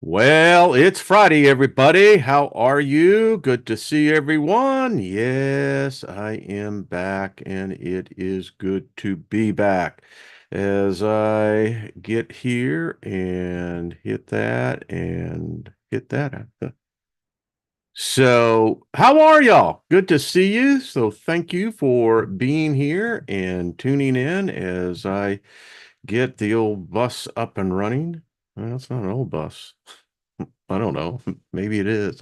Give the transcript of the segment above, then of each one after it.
Well, it's Friday, everybody. How are you? Good to see everyone. Yes, I am back, and it is good to be back. As I get here and hit that and hit that. So, how are y'all? Good to see you. So, thank you for being here and tuning in as I get the old bus up and running. Well, it's not an old bus. I don't know. Maybe it is.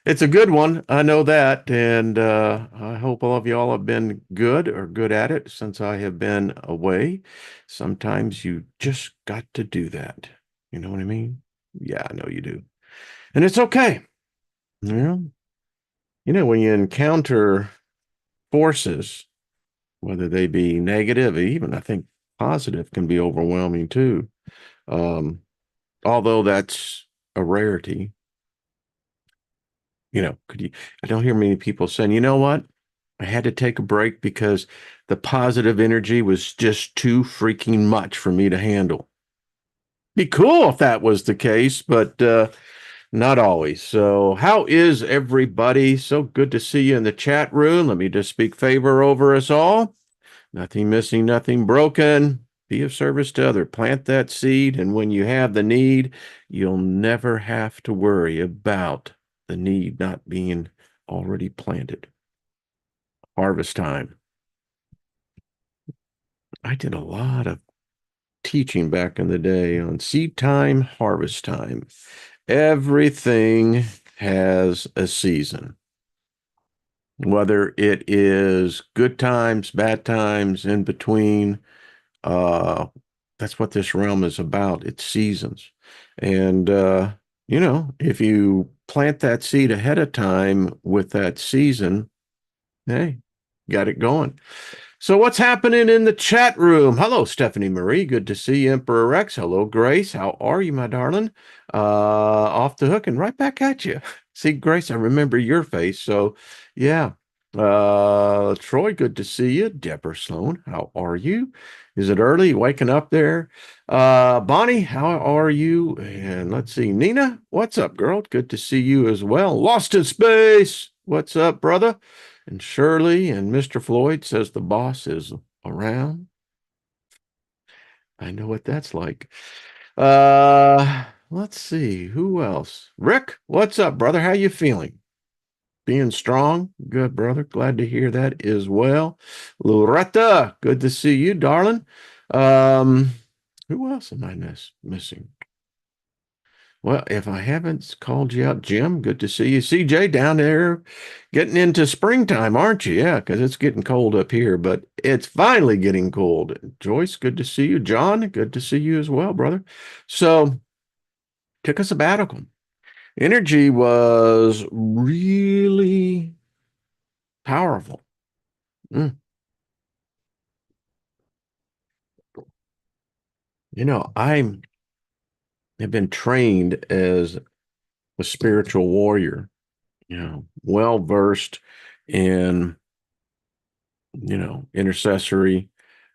It's a good one. I know that. And I hope all of y'all have been good or good at it since I have been away. Sometimes you just got to do that. You know what I mean? Yeah, I know you do. And it's okay. Yeah. When you encounter forces, whether they be negative, even I think positive can be overwhelming too. Um, although that's a rarity. I don't hear many people saying, you know what? I had to take a break because the positive energy was just too freaking much for me to handle. Be cool if that was the case, but not always. So, how is everybody? So good to see you in the chat room. Let me just speak favor over us all. Nothing missing, nothing broken. Be of service to other. Plant that seed, and when you have the need, you'll never have to worry about the need not being already planted. Harvest time. I did a lot of teaching back in the day on seed time, harvest time. Everything has a season, whether it is good times, bad times, in between. Uh, that's what this realm is about. It's seasons. And, if you plant that seed ahead of time with that season, hey, got it going. So what's happening in the chat room? Hello, Stephanie Marie. Good to see you, Emperor Rex. Hello, Grace. How are you, my darling? Off the hook and right back at you. See, Grace, I remember your face. So yeah. Troy, good to see you. Deborah Sloan, how are you? Is it early? Waking up there? Bonnie, how are you? And let's see, Nina, what's up, girl? Good to see you as well. Lost in space. What's up, brother? And Shirley and Mr. Floyd says the boss is around. I know what that's like. Let's see, who else? Rick, what's up, brother? How you feeling? Being strong? Good, brother. Glad to hear that as well. Loretta, good to see you, darling. Um, who else am I missing? Well, if I haven't called you out, Jim, good to see you. CJ down there getting into springtime, aren't you? Yeah, because it's getting cold up here, but it's finally getting cold. Joyce, good to see you. John, good to see you as well, brother. So, took a sabbatical. Energy was really powerful. Mm. I have been trained as a spiritual warrior, well versed in intercessory.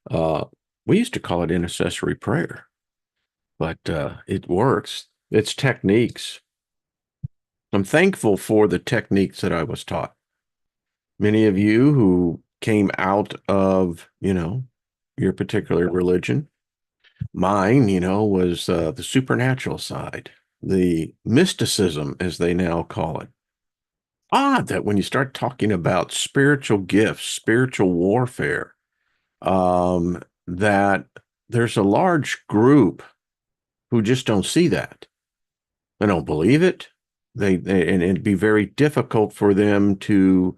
Uh, we used to call it intercessory prayer, but it works. It's techniques. I'm thankful for the techniques that I was taught. Many of you who came out of, your particular religion, mine, was the supernatural side, the mysticism, as they now call it. Odd that when you start talking about spiritual gifts, spiritual warfare, that there's a large group who just don't see that. They don't believe it. And it'd be very difficult for them to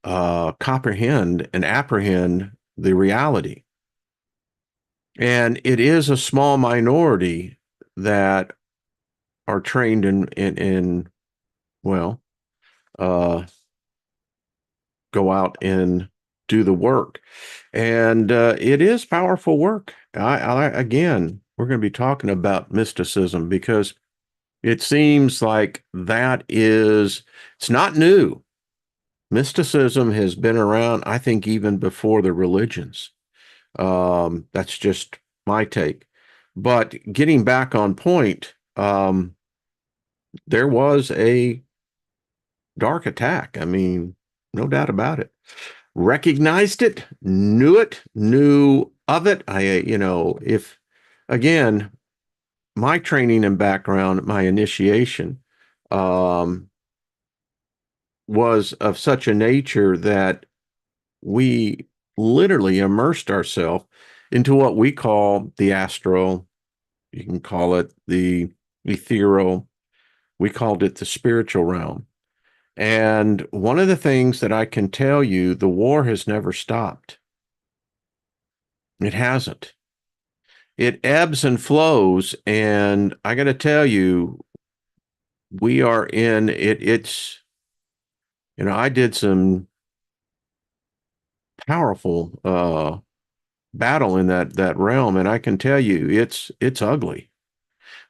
comprehend and apprehend the reality. And it is a small minority that are trained in well, uh, go out and do the work. And it is powerful work. Again, we're going to be talking about mysticism because it seems like it's not new. Mysticism has been around, I think, even before the religions. That's just my take. But getting back on point, there was a dark attack. I mean, no doubt about it. Recognized it, knew of it. If again, my training and background, my initiation, um, was of such a nature that we literally immersed ourselves into what we call the astral. You can call it the ethereal. We called it the spiritual realm. And one of the things that I can tell you, the war has never stopped. It hasn't. It ebbs and flows. And I got to tell you, we are in it. I did some powerful battle in that realm, and I can tell you, it's ugly.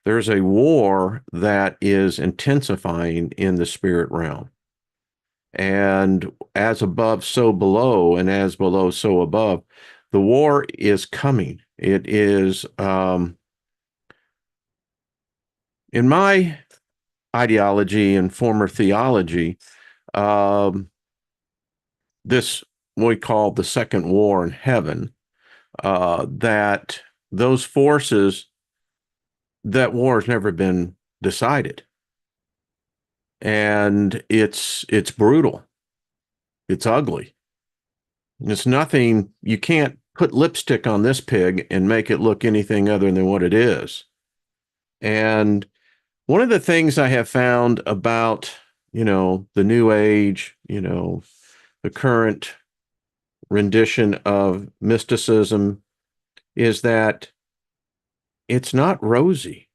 There's a war that is intensifying in the spirit realm. And as above, so below, and as below, so above. The war is coming. It is, in my ideology and former theology, um, this we call the second war in heaven. That those forces, that war has never been decided, and it's brutal. It's ugly. It's nothing. You can't put lipstick on this pig and make it look anything other than what it is. And one of the things I have found about, the new age, the current rendition of mysticism is that it's not rosy.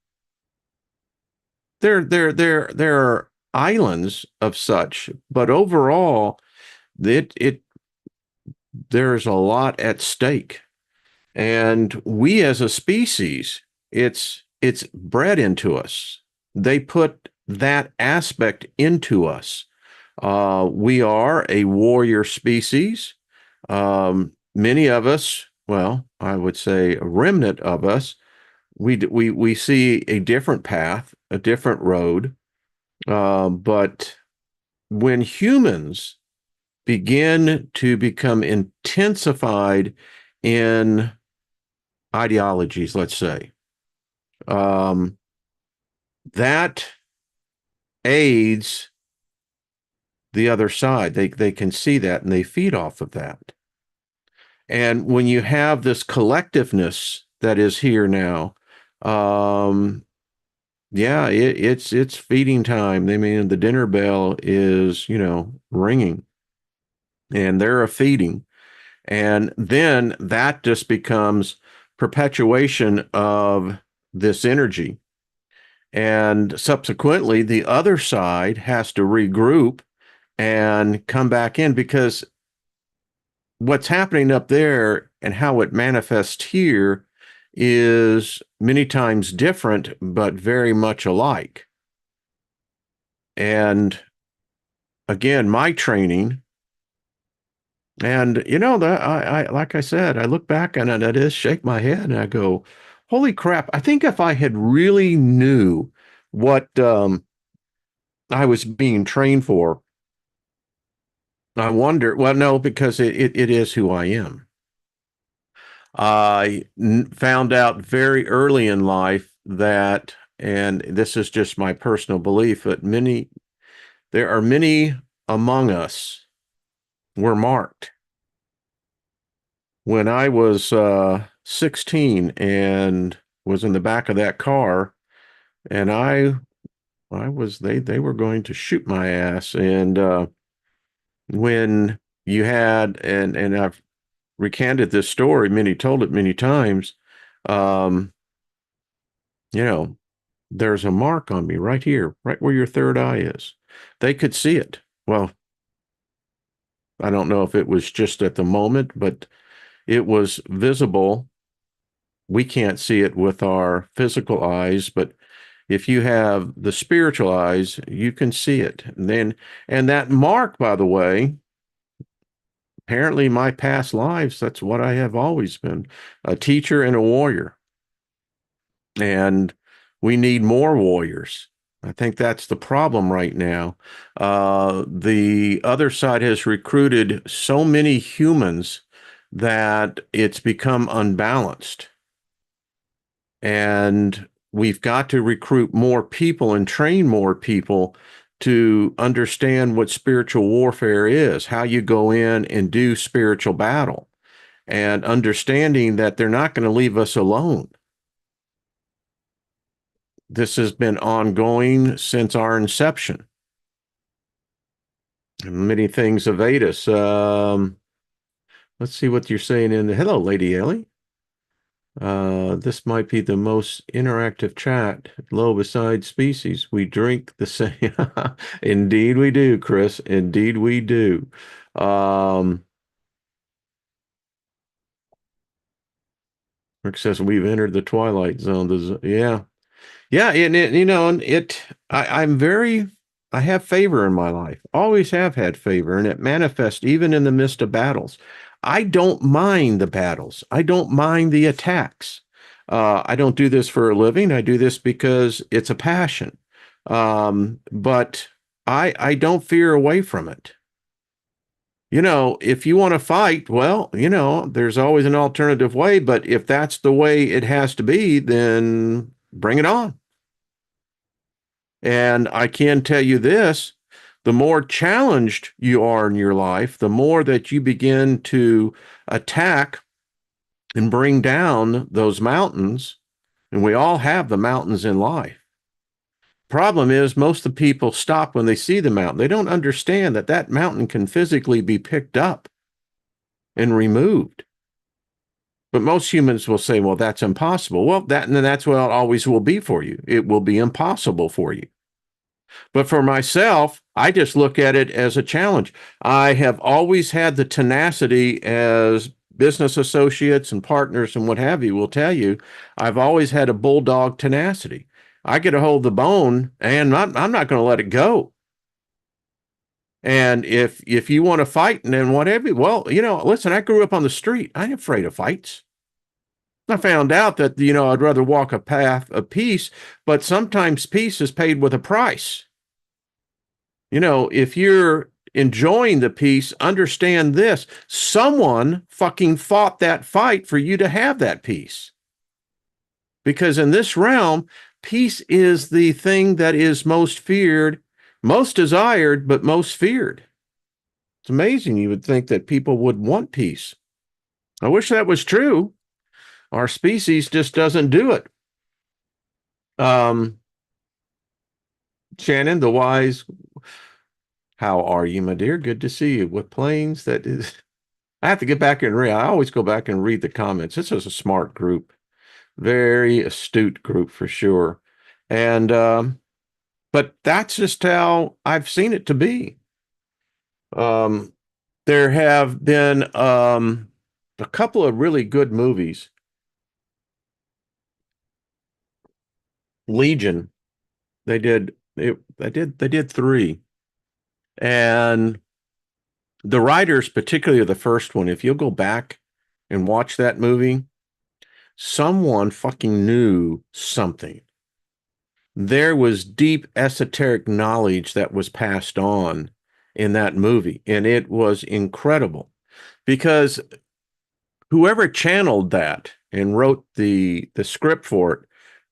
There are islands of such, but overall, it there's a lot at stake. And we as a species, it's bred into us. They put that aspect into us. We are a warrior species. Many of us, well, I would say a remnant of us, we see a different path, a different road. But when humans begin to become intensified in ideologies, let's say, um, that aids the other side. They can see that and they feed off of that. And when you have this collectiveness that is here now, um, yeah, it's feeding time. I mean, the dinner bell is, ringing, and they're a feeding. And then that just becomes perpetuation of this energy. And subsequently, the other side has to regroup and come back in, because what's happening up there and how it manifests here is many times different, but very much alike. And again, my training, and that I like I said, I look back and I just shake my head and I go, "Holy crap!" I think if I had really knew what I was being trained for, I wonder. Well, no, because it is who I am. I found out very early in life that, and this is just my personal belief, that there are many among us were marked. When I was 16 and was in the back of that car, and I was they were going to shoot my ass. And when you had, and I've recanted this story told it many times, um, you know, there's a mark on me right here, right where your third eye is. They could see it. Well, I don't know if it was just at the moment, but it was visible. We can't see it with our physical eyes, but if you have the spiritual eyes, you can see it. And that mark, by the way, apparently my past lives, that's what I have always been, a teacher and a warrior. And we need more warriors. I think that's the problem right now. The other side has recruited so many humans that it's become unbalanced. And we've got to recruit more people and train more people to understand what spiritual warfare is, how you go in and do spiritual battle, and understanding that they're not going to leave us alone. This has been ongoing since our inception. Many things evade us. Let's see what you're saying in the hello, Lady Ellie. This might be the most interactive chat. Low beside species. We drink the same. Indeed we do, Chris. Indeed we do. Um, Rick says we've entered the twilight zone. Yeah. Yeah, and I'm very, I have favor in my life. Always have had favor, and it manifests even in the midst of battles. I don't mind the battles. I don't mind the attacks. I don't do this for a living. I do this because it's a passion. But I don't veer away from it. If you want to fight, well, there's always an alternative way. But if that's the way it has to be, then bring it on. And I can tell you this, the more challenged you are in your life, the more that you begin to attack and bring down those mountains. And we all have the mountains in life. Problem is, most of the people stop when they see the mountain. They don't understand that that mountain can physically be picked up and removed. But most humans will say, well, that's impossible. Well, that's what it always will be for you. It will be impossible for you. But for myself, I just look at it as a challenge. I have always had the tenacity, as business associates and partners and what have you will tell you. I've always had a bulldog tenacity. I get a hold of the bone and I'm not going to let it go. And if you want to fight and then whatever, well, listen, I grew up on the street. I ain't afraid of fights. I found out that, I'd rather walk a path of peace, but sometimes peace is paid with a price. If you're enjoying the peace, understand this. Someone fucking fought that fight for you to have that peace. Because in this realm, peace is the thing that is most feared, most desired, but most feared. It's amazing. You would think that people would want peace. I wish that was true. Our species just doesn't do it. Shannon, the wise, how are you, my dear? Good to see you. What planes that is. I have to get back and read. I always go back and read the comments. This is a smart group, very astute group for sure. And but that's just how I've seen it to be. There have been a couple of really good movies. Legion, they did three. And the writers, particularly the first one, if you'll go back and watch that movie, someone fucking knew something. There was deep esoteric knowledge that was passed on in that movie, and it was incredible because whoever channeled that and wrote the script for it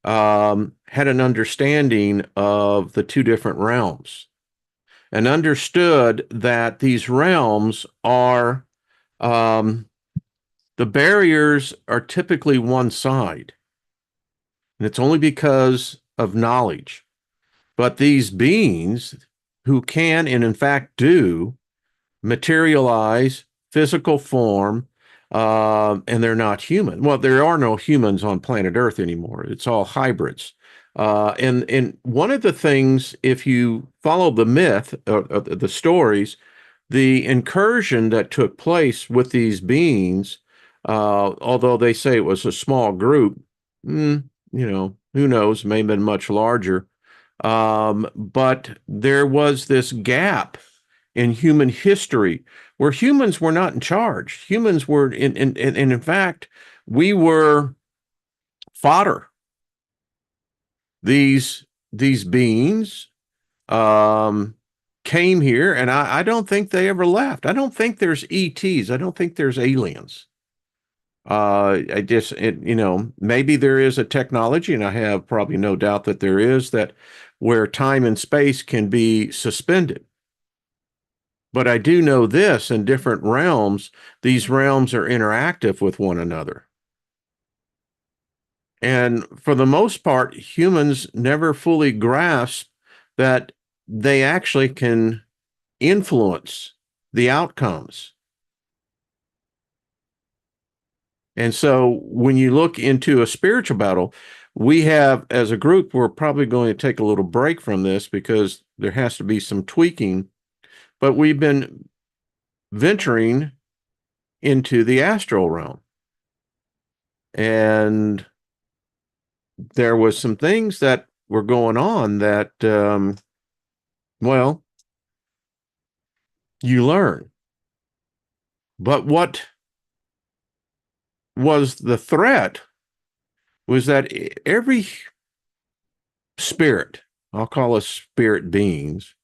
had an understanding of the two different realms and understood that these realms are the barriers are typically one side, and it's only because of knowledge. But these beings who can and in fact do materialize physical form, and they're not human. Well, there are no humans on planet Earth anymore. It's all hybrids. And one of the things, if you follow the myth of the stories, the incursion that took place with these beings, although they say it was a small group, who knows, may have been much larger. But there was this gap in human history where humans were not in charge. Humans were in fact, we were fodder. These these beings um, came here, and I don't think they ever left. I don't think there's ETs. I don't think there's aliens. I just, maybe there is a technology, and I have probably no doubt that there is, that where time and space can be suspended. But I do know this: in different realms, these realms are interactive with one another. And for the most part, humans never fully grasp that they actually can influence the outcomes. And so when you look into a spiritual battle, we have, as a group, we're probably going to take a little break from this because there has to be some tweaking, but we've been venturing into the astral realm. And there was some things that were going on that, well, you learn. But what was the threat was that every spirit, I'll call us spirit beings,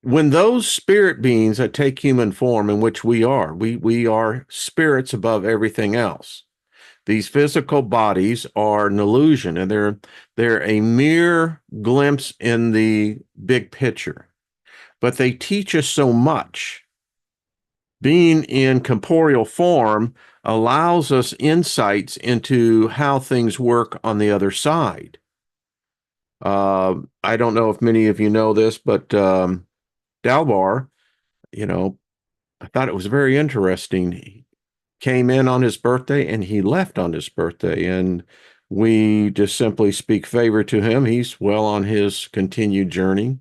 when those spirit beings that take human form, in which we are spirits above everything else. These physical bodies are an illusion, and they're a mere glimpse in the big picture. But they teach us so much. Being in corporeal form allows us insights into how things work on the other side. I don't know if many of you know this, but Dalbar, you know, I thought it was very interesting. He came in on his birthday and he left on his birthday, and we just simply speak favor to him. He's well on his continued journey.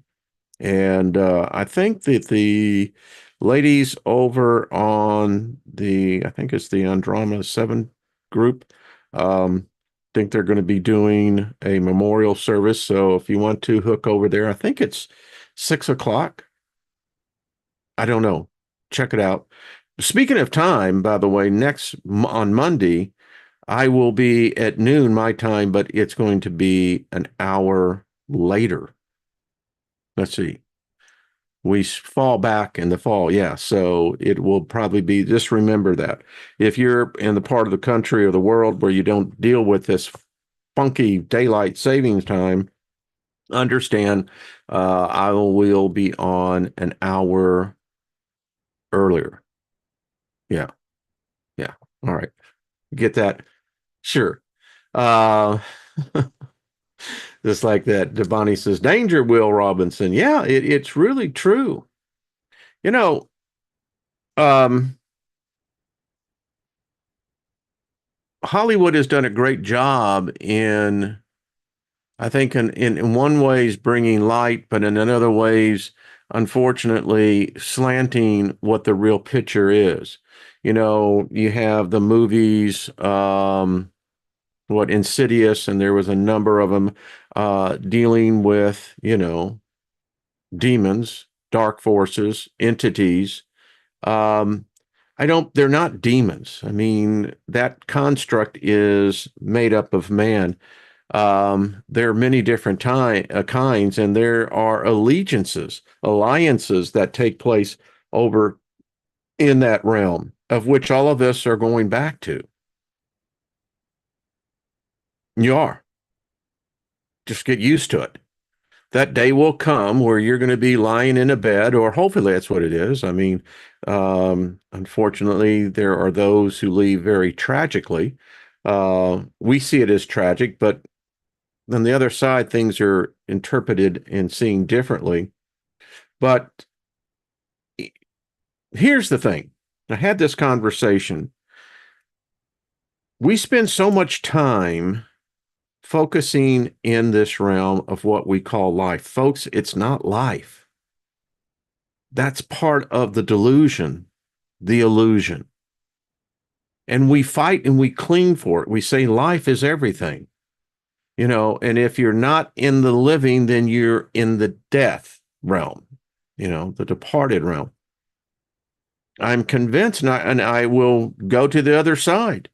And I think that the ladies over on I think it's the Andromeda 7 group, think they're going to be doing a memorial service. So if you want to hook over there, I think it's 6 o'clock. I don't know. Check it out. Speaking of time, by the way, on Monday, I will be at noon my time, but it's going to be an hour later. Let's see. We fall back in the fall. Yeah. So it will probably be, just remember that. If you're in the part of the country or the world where you don't deal with this funky daylight savings time, understand I will be on an hour earlier. Yeah. Yeah. All right. Get that? Sure. Uh, just like that, Devani says, danger, Will Robinson. Yeah, it's really true. You know, um, Hollywood has done a great job in, I think, in one ways bringing light, but in another ways, unfortunately, slanting what the real picture is. You have the movies, what Insidious, and there was a number of them dealing with, demons, dark forces, entities. Um, they're not demons. I mean, that construct is made up of man. There are many different kinds, and there are alliances that take place over in that realm, of which all of us are going back to. You are. Just get used to it. That day will come where you're going to be lying in a bed, or hopefully that's what it is. I mean, unfortunately, there are those who leave very tragically. We see it as tragic, but on the other side, things are interpreted and seen differently. But here's the thing. I had this conversation. We spend so much time focusing in this realm of what we call life. Folks, it's not life. That's part of the delusion, the illusion. And we fight and we cling for it. We say life is everything, and if you're not in the living, then you're in the death realm, the departed realm. I'm convinced, and I will go to the other side.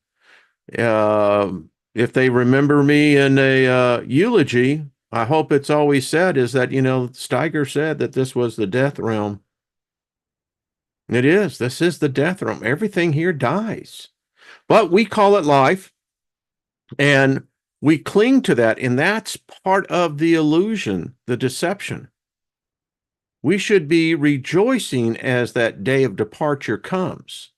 If they remember me in a eulogy, I hope it's always said is that, Steiger said that this was the death realm. It is. This is the death realm. Everything here dies. But we call it life, and we cling to that, and that's part of the illusion, the deception. We should be rejoicing as that day of departure comes,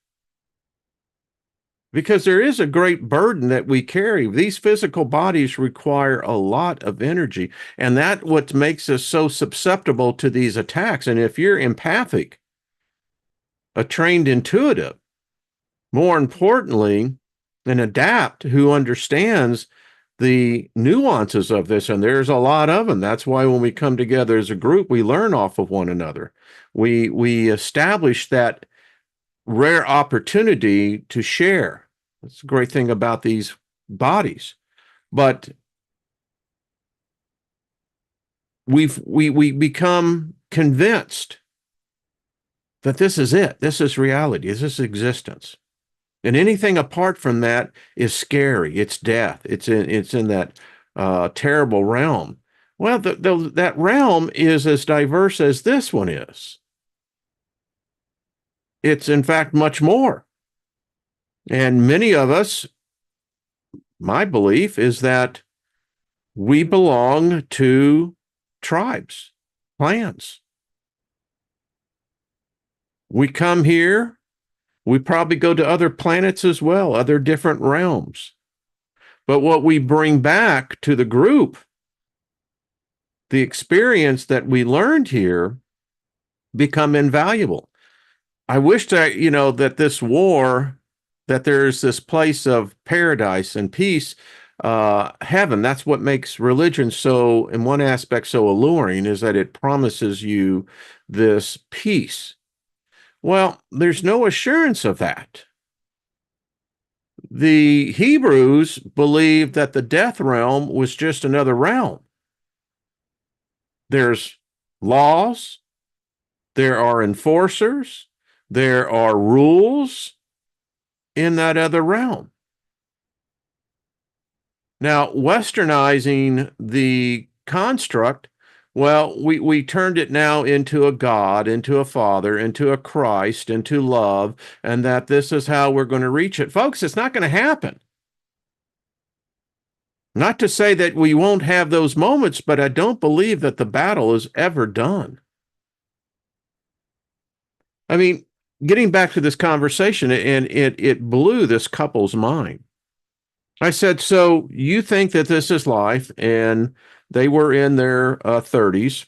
because there is a great burden that we carry. These physical bodies require a lot of energy, and that's what makes us so susceptible to these attacks. And if you're empathic, a trained intuitive, more importantly, an adapt who understands the nuances of this, and there's a lot of them. That's why when we come together as a group, we learn off of one another. We establish that rare opportunity to share. That's a great thing about these bodies. But we become convinced that this is it. This is reality. This is existence. And anything apart from that is scary. It's death. It's in that terrible realm. Well, that realm is as diverse as this one is. It's in fact much more. And many of us, my belief is that we belong to tribes, clans. We come here. We probably go to other planets as well, other different realms. But what we bring back to the group, the experience that we learned here, become invaluable. I wish that, that this war, that there's this place of paradise and peace, heaven. That's what makes religion so, in one aspect, so alluring, is that it promises you this peace. Well, there's no assurance of that. The Hebrews believed that the death realm was just another realm. There's laws, there are enforcers, there are rules in that other realm. Now, westernizing the construct, well, we turned it now into a God, into a Father, into a Christ, into love, and that this is how we're going to reach it. Folks, it's not going to happen. Not to say that we won't have those moments, but I don't believe that the battle is ever done. I mean, getting back to this conversation, and it blew this couple's mind. I said, so you think that this is life, and they were in their 30s.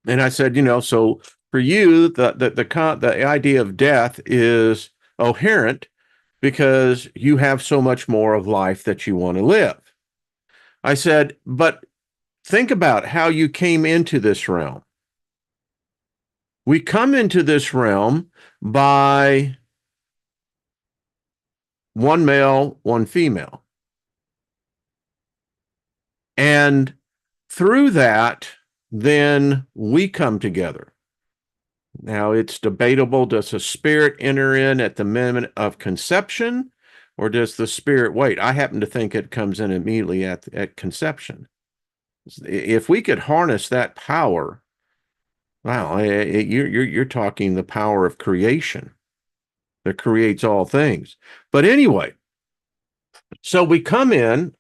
And I said, so for you, the idea of death is coherent because you have so much more of life that you want to live. I said, but think about how you came into this realm. We come into this realm by one male, one female. And through that, then we come together. Now, it's debatable. Does the spirit enter in at the moment of conception, or does the spirit wait? I happen to think it comes in immediately at conception. If we could harness that power, wow, you're talking the power of creation that creates all things. But anyway, so we come in,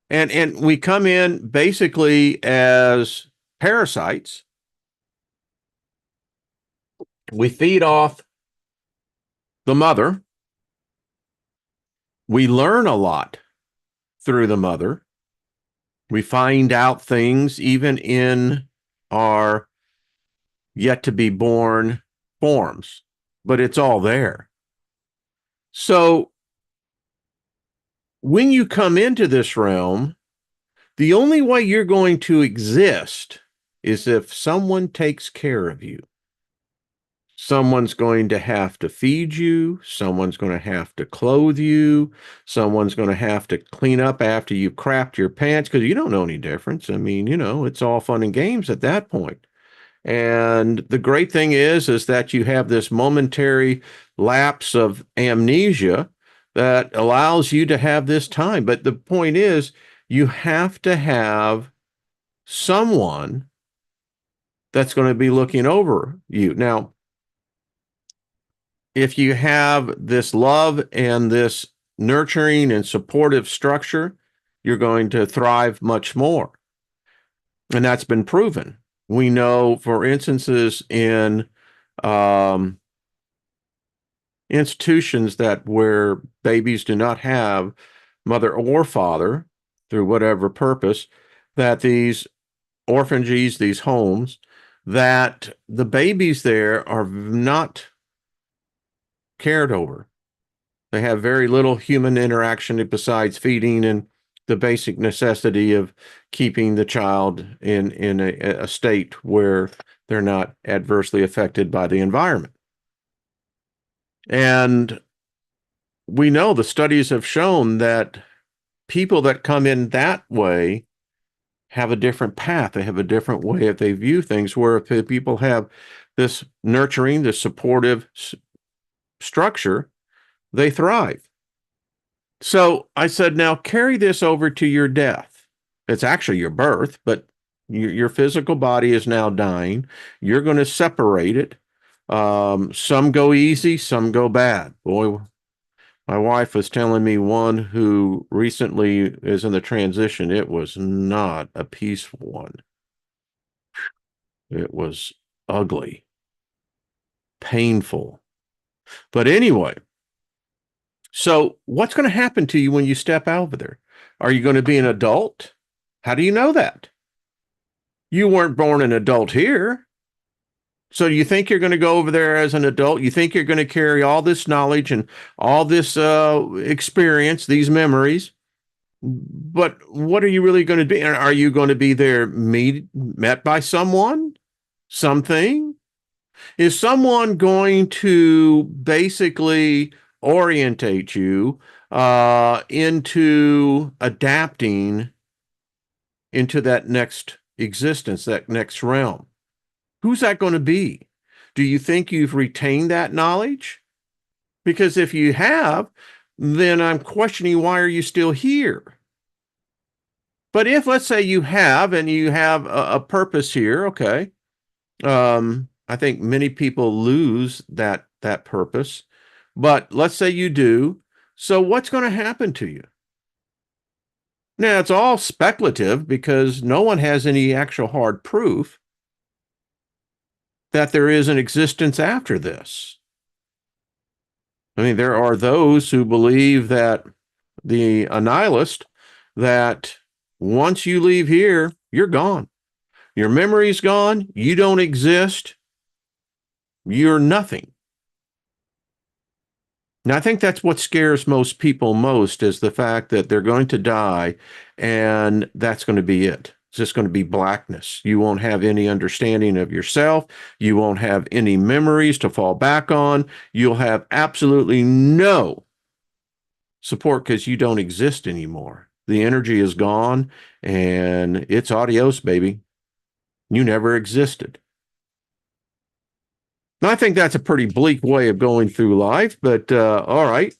and we come in basically as parasites. We feed off the mother. We learn a lot through the mother. We find out things even in our yet to be born forms, but it's all there. So when you come into this realm, the only way you're going to exist is if someone takes care of you. Someone's going to have to feed you. Someone's going to have to clothe you. Someone's going to have to clean up after you've crapped your pants, because you don't know any difference. I mean, it's all fun and games at that point. And the great thing is that you have this momentary lapse of amnesia that allows you to have this time. But the point is, you have to have someone that's going to be looking over you. Now, if you have this love and this nurturing and supportive structure, you're going to thrive much more. And that's been proven. We know, for instances, in um, institutions that where babies do not have mother or father through whatever purpose, that these orphanages, these homes, that the babies there are not cared over. They have very little human interaction besides feeding and the basic necessity of keeping the child in a state where they're not adversely affected by the environment. And we know the studies have shown that people that come in that way have a different path. They have a different way that they view things, where if people have this nurturing, this supportive structure, they thrive. So I said, now carry this over to your death. It's actually your birth, but your physical body is now dying. You're going to separate it. Some go easy, some go bad. Boy, my wife was telling me one who recently is in the transition. It was not a peaceful one. It was ugly, painful. But anyway, so what's going to happen to you when you step out of there? Are you going to be an adult? How do you know that? You weren't born an adult here. So you think you're going to go over there as an adult? You think you're going to carry all this knowledge and all this experience, these memories? But what are you really going to be? Are you going to be there met by someone? Something? Is someone going to basically orientate you into adapting into that next existence, that next realm? Who's that going to be? Do you think you've retained that knowledge? Because if you have, then I'm questioning, why are you still here? But if, let's say, you have, and you have a purpose here, okay. I think many people lose that purpose, but let's say you do. So what's going to happen to you? Now, it's all speculative because no one has any actual hard proof that there is an existence after this. I mean, there are those who believe that the annihilist, that once you leave here, you're gone. Your memory's gone. You don't exist. You're nothing. Now, I think that's what scares most people most, is the fact that they're going to die and that's going to be it. It's just going to be blackness. You won't have any understanding of yourself. You won't have any memories to fall back on. You'll have absolutely no support because you don't exist anymore. The energy is gone and it's adios, baby. You never existed. I think that's a pretty bleak way of going through life, but all right.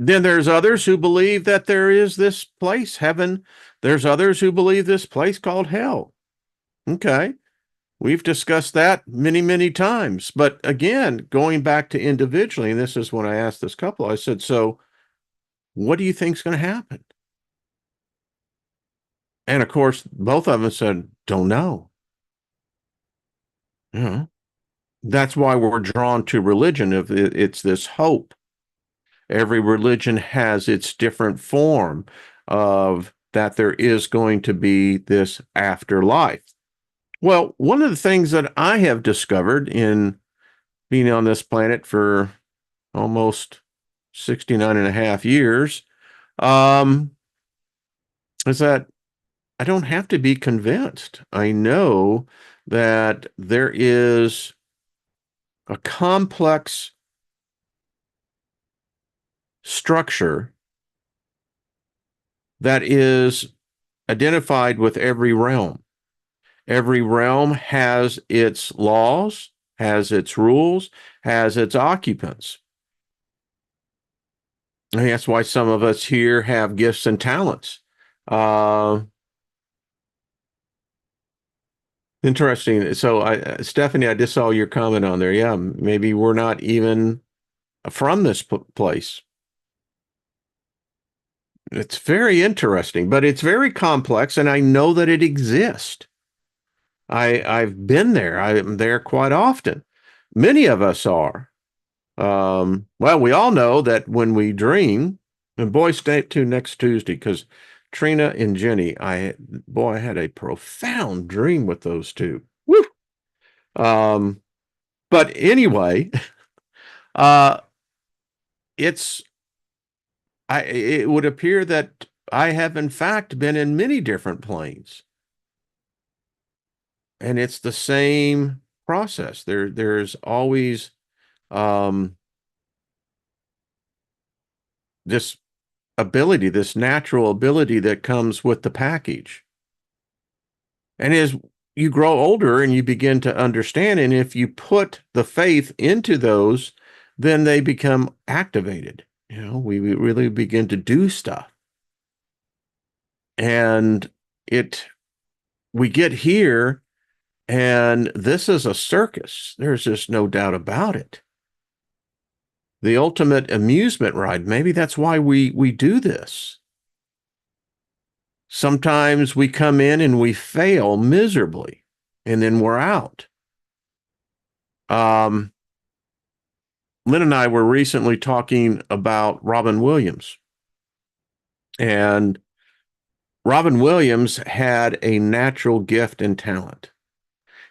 Then there's others who believe that there is this place, heaven. There's others who believe this place called hell. Okay. We've discussed that many, many times. But again, going back to individually, and this is when I asked this couple, I said, so what do you think's going to happen? And of course, both of them said, don't know. You know, that's why we're drawn to religion. If it's this hope. Every religion has its different form of that there is going to be this afterlife. Well, one of the things that I have discovered in being on this planet for almost 69 and a half years is that I don't have to be convinced. I know that there is a complex structure that is identified with every realm. Every realm has its laws, has its rules, has its occupants. And that's why some of us here have gifts and talents. Uh, Interesting. So, Stephanie, I just saw your comment on there. Yeah, maybe we're not even from this place. It's very interesting, but it's very complex, and I know that it exists. I've been there. I'm there quite often. Many of us are. Well, we all know that when we dream, and boy, stay tuned next Tuesday because Trina and Jenny, I had a profound dream with those two. Woo! Um, but anyway, uh, it's it would appear that I have in fact been in many different planes, and it's the same process. There's always um, this ability, this natural ability that comes with the package. And as you grow older and you begin to understand, and if you put the faith into those, then they become activated. We really begin to do stuff. And it we get here, and this is a circus. There's just no doubt about it. The ultimate amusement ride. Maybe that's why we do this. Sometimes we come in and we fail miserably, and then we're out. Um, Lynn and I were recently talking about Robin Williams, and Robin Williams had a natural gift and talent.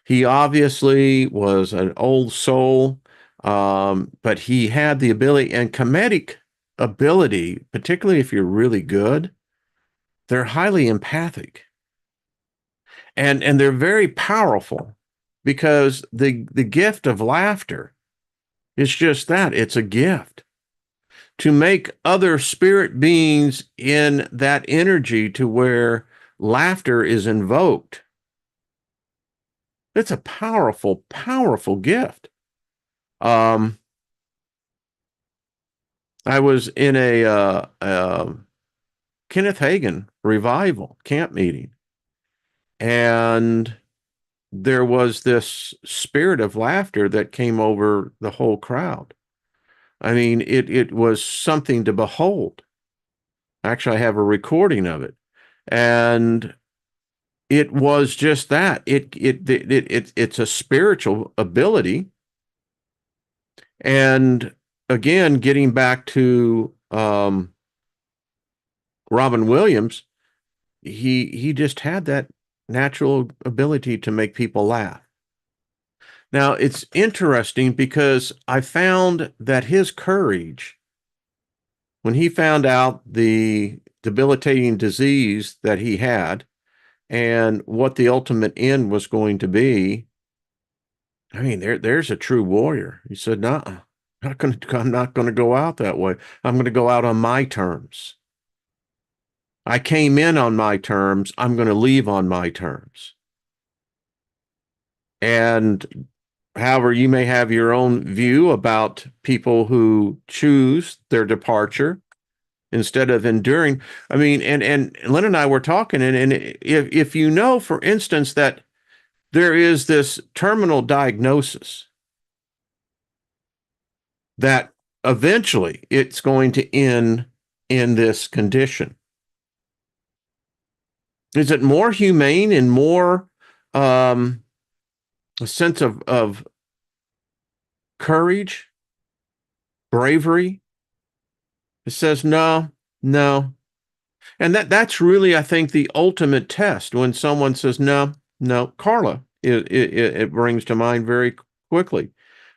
He obviously was an old soul, but he had the ability and comedic ability, particularly if you're really good. They're highly empathic, and they're very powerful because the gift of laughter is just that. It's a gift to make other spirit beings in that energy to where laughter is invoked. It's a powerful, powerful gift. Um, I was in a Kenneth Hagin revival camp meeting, and there was this spirit of laughter that came over the whole crowd. I mean, it was something to behold. Actually, I have a recording of it, and it was just that. It's a spiritual ability, and again, getting back to Robin Williams, he just had that natural ability to make people laugh. Now, it's interesting because I found that his courage, when he found out the debilitating disease that he had and what the ultimate end was going to be, I mean, there's a true warrior. He said, "No, I'm not going to go out that way. I'm going to go out on my terms. I came in on my terms. I'm going to leave on my terms." And however, you may have your own view about people who choose their departure instead of enduring. I mean, and Lynn and I were talking, and if you know, for instance, that there is this terminal diagnosis that eventually it's going to end in this condition. Is it more humane and more a sense of courage, bravery? It says no, no. And that's really, I think, the ultimate test when someone says no, no. Carla, it brings to mind very quickly.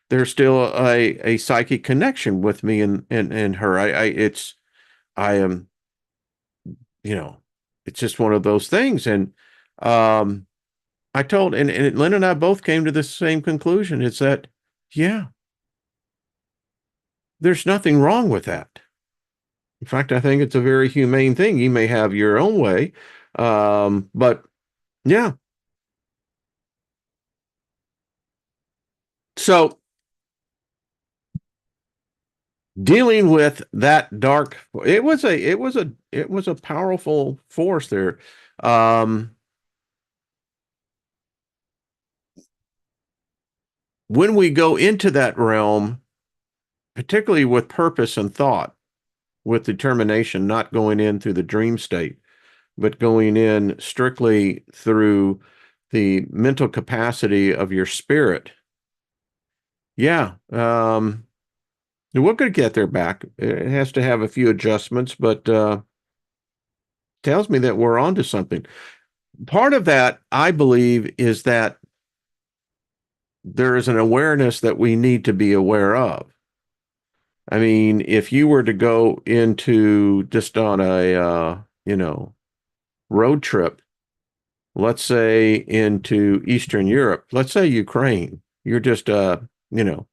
There's still a psychic connection with me and her. I am, you know, it's just one of those things. And um, I told, and Lynn and I both came to the same conclusion. It's that, yeah, there's nothing wrong with that. In fact, I think it's a very humane thing. You may have your own way, but yeah. So dealing with that dark, it was a powerful force there. Um, when we go into that realm, particularly with purpose and thought, with determination, not going in through the dream state, but going in strictly through the mental capacity of your spirit. Yeah. We're going to get there back. It has to have a few adjustments, but tells me that we're onto something. Part of that, I believe, is that there is an awareness that we need to be aware of. I mean, if you were to go into just on a, road trip, let's say into Eastern Europe, let's say Ukraine, you're just, you know,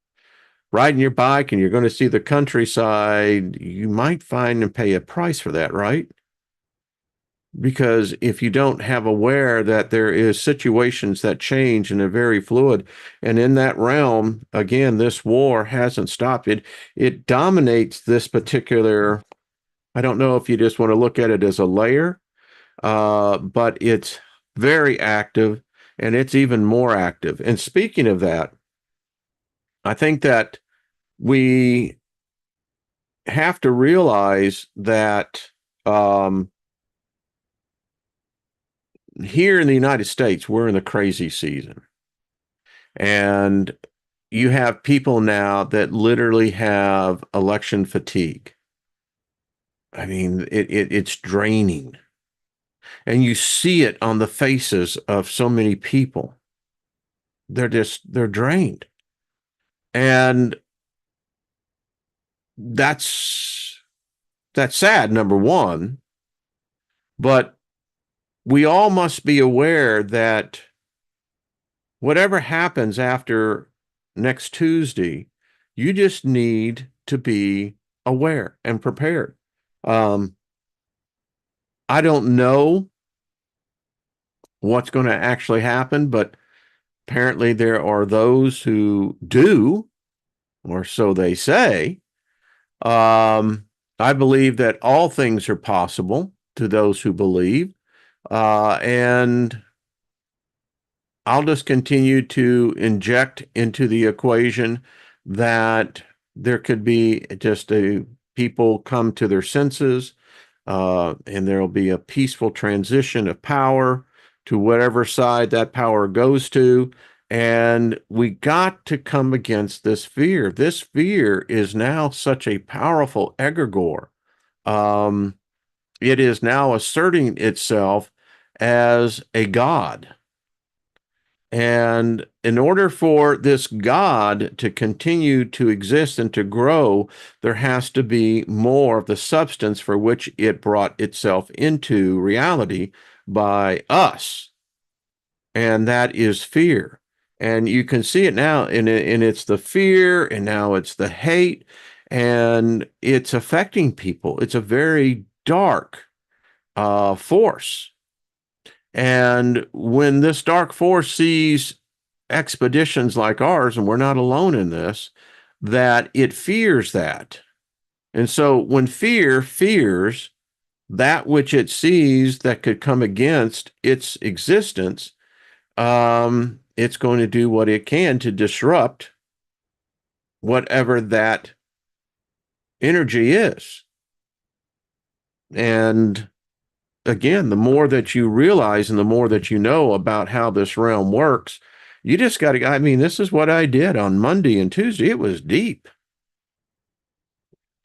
riding your bike and you're going to see the countryside, you might find and pay a price for that, right? Because if you don't have aware that there is situations that change and are very fluid, and in that realm, again, this war hasn't stopped. It dominates this particular. I don't know if you just want to look at it as a layer, but it's very active and it's even more active. And speaking of that, I think that we have to realize that here in the United States, we're in the crazy season. And you have people now that literally have election fatigue. I mean, it's draining. And you see it on the faces of so many people. They're drained. And that's sad, number one. But we all must be aware that whatever happens after next Tuesday, you just need to be aware and prepared. Um, I don't know what's going to actually happen, but apparently there are those who do, or so they say. I believe that all things are possible to those who believe. And I'll just continue to inject into the equation that there could be just a people come to their senses, and there'll be a peaceful transition of power to whatever side that power goes to. And we got to come against this fear. This fear is now such a powerful egregore. Um, it is now asserting itself as a god. And in order for this God to continue to exist and to grow, there has to be more of the substance for which it brought itself into reality by us. And that is fear. And you can see it now, and it's the fear, and now it's the hate, and it's affecting people. It's a very dark force. And when this dark force sees expeditions like ours, and we're not alone in this, that it fears that. And so when fear fears that which it sees that could come against its existence, it's going to do what it can to disrupt whatever that energy is. And again, the more that you realize and the more that you know about how this realm works, you just got to, I mean, this is what I did on Monday and Tuesday. It was deep.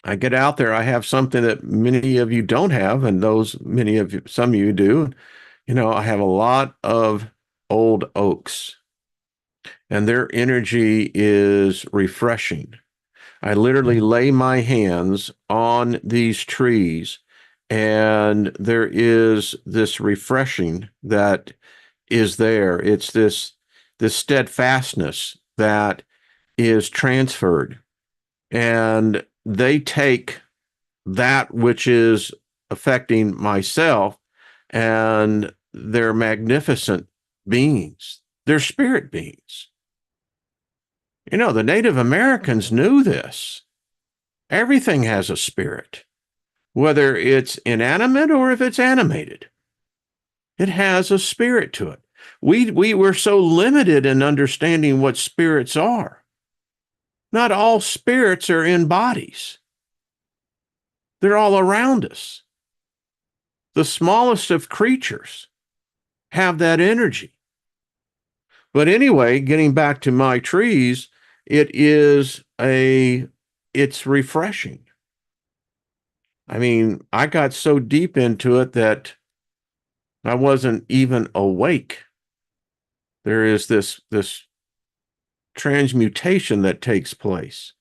I get out there, I have something that many of you don't have, and some of you do. I have a lot of old oaks, and their energy is refreshing. I literally lay my hands on these trees, and there is this refreshing that is there. It's this steadfastness that is transferred, and they take that which is affecting myself, and they're magnificent beings. They're spirit beings. The Native Americans knew this. Everything has a spirit, whether it's inanimate or if it's animated. It has a spirit to it. We were so limited in understanding what spirits are. Not all spirits are in bodies. They're all around us. The smallest of creatures have that energy. But anyway, getting back to my trees, it's refreshing. I mean, I got so deep into it that I wasn't even awake. There is this transmutation that takes place.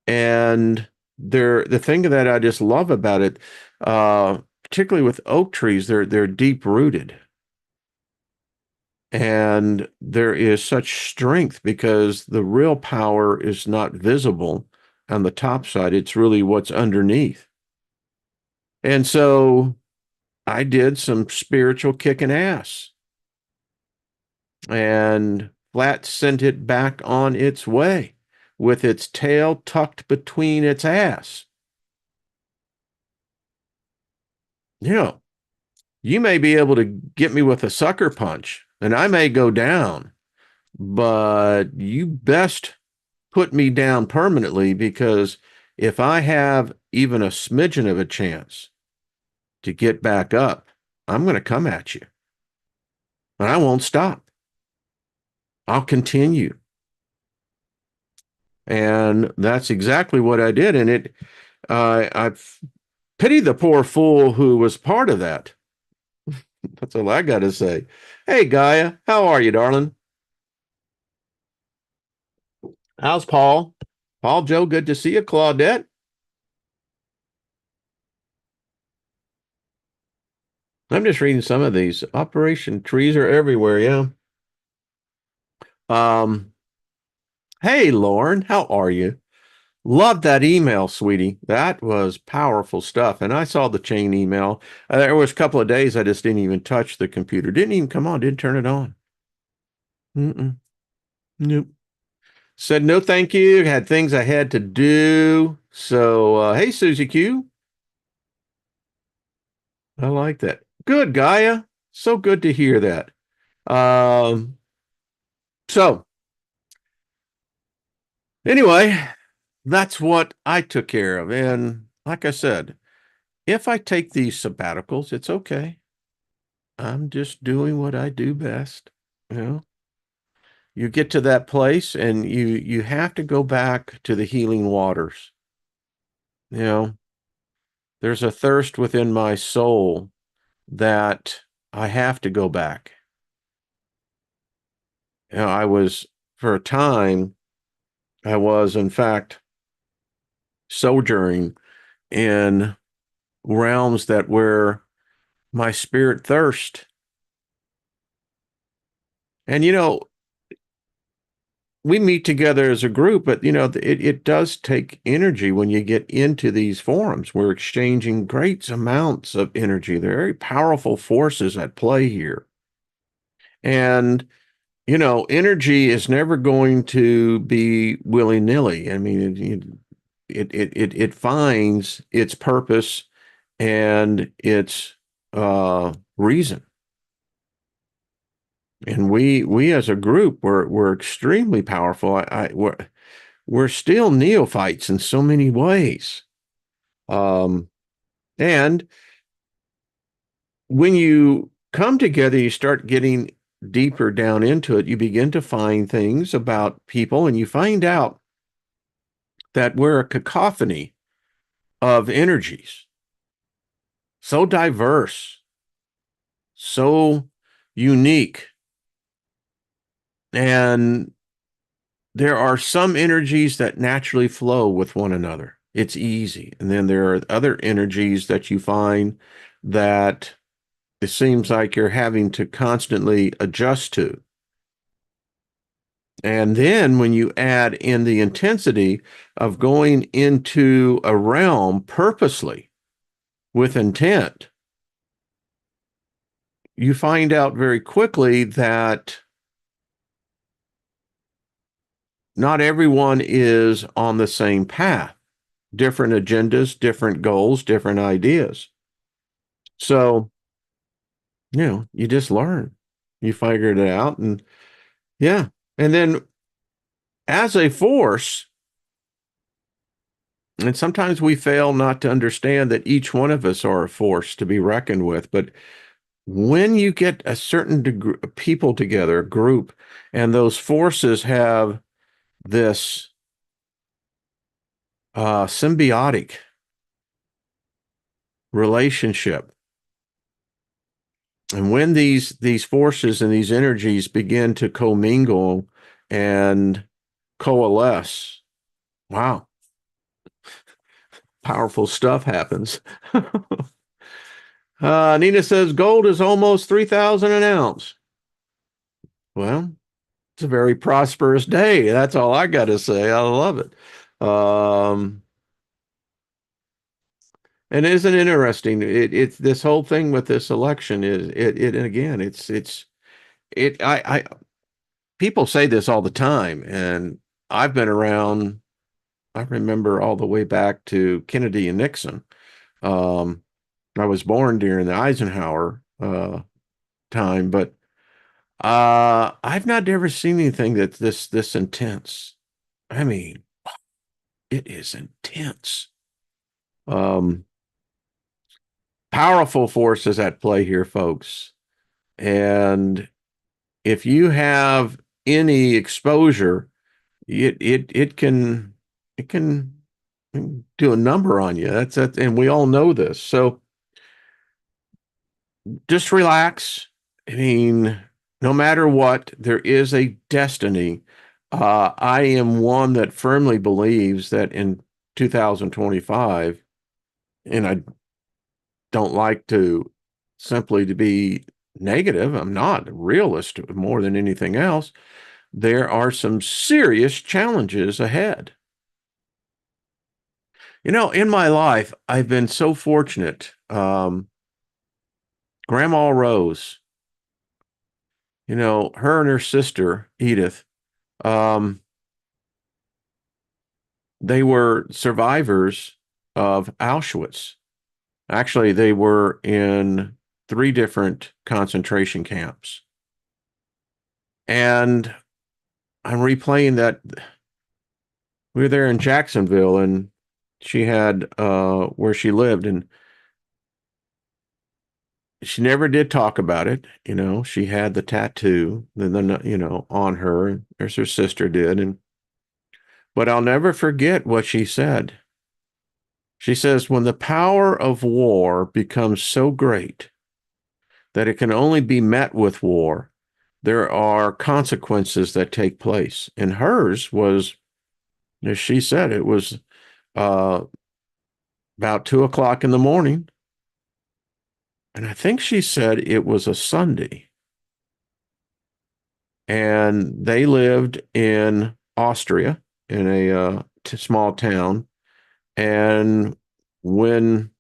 And the thing that I just love about it, particularly with oak trees, they're deep rooted. And there is such strength because the real power is not visible on the top side. It's really what's underneath. And so I did some spiritual kicking ass and flat sent it back on its way with its tail tucked between its ass. You know, you may be able to get me with a sucker punch and I may go down, but you best put me down permanently, because if I have even a smidgen of a chance to get back up, I'm going to come at you and I won't stop. I'll continue. And that's exactly what I did. And I pity the poor fool who was part of that. That's all I got to say. Hey, Gaia, how are you, darling? How's Paul? Paul, Joe, good to see you. Claudette? I'm just reading some of these. Operation Trees are everywhere, yeah. Um, hey, Lauren, how are you? Love that email, sweetie. That was powerful stuff. And I saw the chain email. There was a couple of days I just didn't even touch the computer. Didn't even come on. Didn't turn it on. Mm-mm. Nope. Said no, thank you. Had things I had to do. So, hey, Susie Q. I like that. Good, Gaia. So good to hear that. Um, so anyway, that's what I took care of. And like I said, if I take these sabbaticals, it's okay. I'm just doing what I do best. You know, you get to that place and you have to go back to the healing waters. You know, there's a thirst within my soul that I have to go back. You know, I was, for a time, I was in fact sojourning in realms that where my spirit thirst. And we meet together as a group, but it does take energy when you get into these forums. We're exchanging great amounts of energy. There are very powerful forces at play here. And energy is never going to be willy-nilly. I mean, it finds its purpose and its reason. And we as a group we're extremely powerful. We're still neophytes in so many ways. And when you come together, you start getting deeper down into it. You begin to find things about people, and you find out that we're a cacophony of energies, so diverse, so unique. And there are some energies that naturally flow with one another. It's easy. And then there are other energies that you find that it seems like you're having to constantly adjust to. And then when you add in the intensity of going into a realm purposely with intent, you find out very quickly that not everyone is on the same path. different agendas, different goals, different ideas. So, you just learn. You figured it out. And yeah. And then as a force, and sometimes we fail not to understand that each one of us are a force to be reckoned with. But when you get a certain degree of people together, a group, and those forces have this symbiotic relationship, and when these forces and these energies begin to commingle and coalesce, wow, powerful stuff happens. Nina says gold is almost 3,000 an ounce. Well, it's a very prosperous day. That's all I got to say. I love it. And isn't it interesting? It's this whole thing with this election is and again, I people say this all the time, and I've been around. I remember all the way back to Kennedy and Nixon. Um, I was born during the Eisenhower time, but I've not ever seen anything that's this intense. I mean, it is intense. Um, Powerful forces at play here, folks. And if you have any exposure, it can do a number on you. That's that, and we all know this. So just relax. I mean, no matter what, there is a destiny. I am one that firmly believes that in 2025, and I don't like to simply to be negative. I'm not a realist more than anything else. There are some serious challenges ahead. In my life, I've been so fortunate. Grandma Rose, her and her sister, Edith, um, they were survivors of Auschwitz. Actually, they were in three different concentration camps. And I'm replaying that. We were there in Jacksonville, and she had where she lived, and she never did talk about it. She had the tattoo, on her, as her sister did. But I'll never forget what she said. She says, when the power of war becomes so great that it can only be met with war, there are consequences that take place. And hers was, as she said, it was uh, about 2 o'clock in the morning. And I think she said it was a Sunday. And they lived in Austria in a small town. And when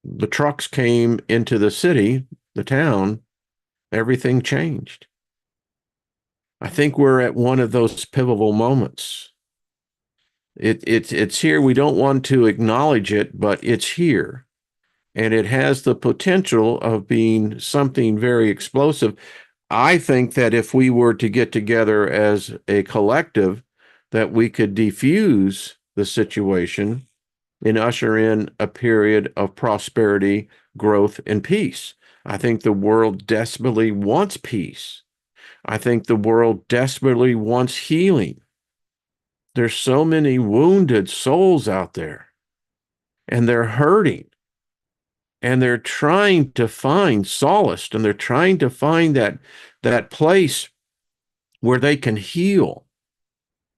the trucks came into the city, the town, everything changed. I think we're at one of those pivotal moments. It's here. We don't want to acknowledge it, but it's here. And it has the potential of being something very explosive. I think that if we were to get together as a collective, that we could defuse the situation and usher in a period of prosperity, growth, and peace. I think the world desperately wants peace. I think the world desperately wants healing. There's so many wounded souls out there, and they're hurting, and they're trying to find solace, and they're trying to find that place where they can heal,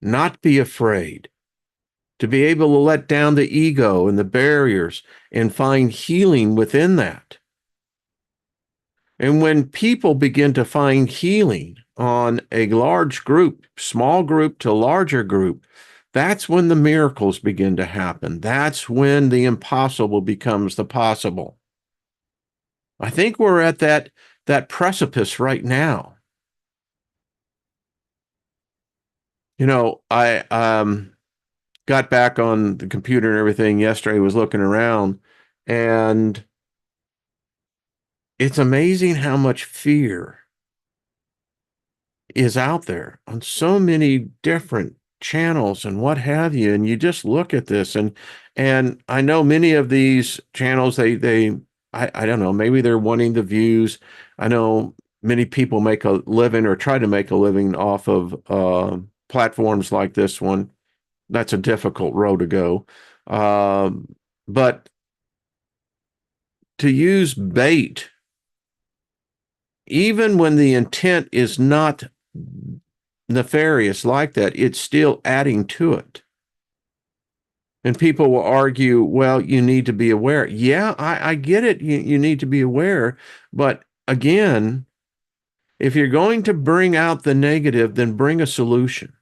not be afraid, to be able to let down the ego and the barriers and find healing within that. And when people begin to find healing on a large group, small group to larger group, that's when the miracles begin to happen. That's when the impossible becomes the possible. I think we're at that precipice right now. I got back on the computer and everything yesterday, was looking around, and it's amazing how much fear is out there on so many different channels and what have you. And you just look at this, and I know many of these channels, I don't know, maybe they're wanting the views. I know many people make a living or try to make a living off of platforms like this one. That's a difficult road to go. But to use bait, even when the intent is not nefarious like that, it's still adding to it. And people will argue, well, you need to be aware. Yeah, I get it. You need to be aware. But again, if you're going to bring out the negative, then bring a solution.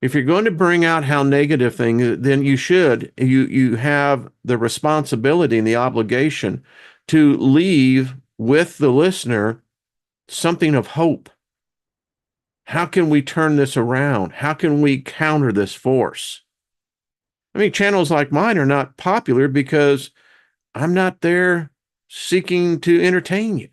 If you're going to bring out how negative things, then you have the responsibility and the obligation to leave with the listener something of hope. How can we turn this around? How can we counter this force? I mean, channels like mine are not popular because I'm not there seeking to entertain you,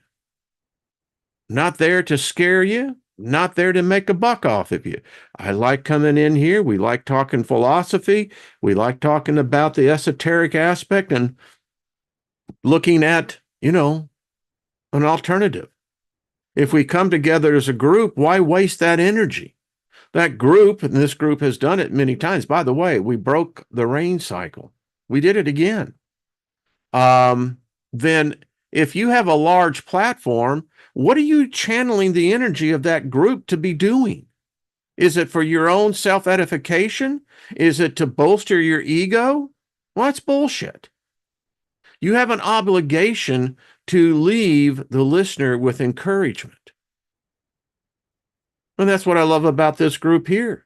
not there to scare you, not there to make a buck off of you. I like coming in here. We like talking philosophy. We like talking about the esoteric aspect and looking at, an alternative. If we come together as a group, why waste that energy? That group, and this group has done it many times. By the way, we broke the rain cycle. We did it again. Then if you have a large platform, what are you channeling the energy of that group to be doing? Is it for your own self-edification? Is it to bolster your ego? Well, that's bullshit. You have an obligation to leave the listener with encouragement. And that's what I love about this group here.